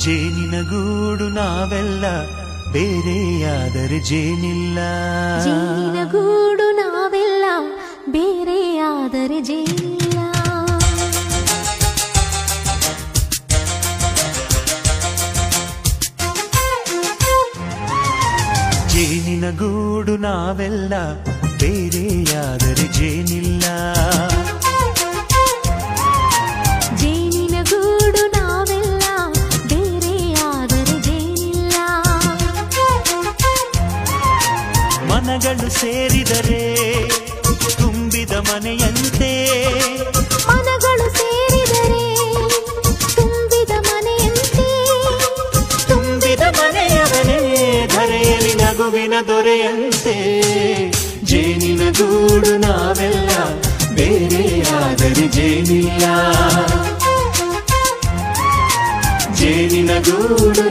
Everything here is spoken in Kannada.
ಜೇನಿನ ಗೂಡು ನಾವೆಲ್ಲ ಬೇರೆಯಾದರೆ ಜೇನಿಲ್ಲ. ಜೇನಿನ ಗೂಡು ನಾವೆಲ್ಲ ಬೇರೆಯಾದರೆ ಜೇನಿಲ್ಲ. ಜೇನಿನ ಗೂಡು ನಾವೆಲ್ಲ ಬೇರೆಯಾದರೆ ಜೇನಿಲ್ಲ. ಜೇನಿನ ಗೂಡು ನಾವೆಲ್ಲ ಬೇರೆಯಾದರೆ ಜೇನಿಲ್ಲ. ಮನಗಳು ಸೇರಿದರೆ ತುಂಬಿದ ಮನೆಯಂತೆ. ಮನಗಳು ಸೇರಿದರೆ ತುಂಬಿದ ಮನೆಯಂತೆ. ತುಂಬಿದ ಮನೆಯವನೇ ಧರೆಯಲ್ಲಿ ನಗುವಿನ ದೊರೆಯಂತೆ. ಜೇನಿನ ಗೂಡು ನಾವೆಲ್ಲ ಬೇರೆಯಾದರೆ ಜೇನಿಲ್ಲ. ಜೇನಿನ ಗೂಡು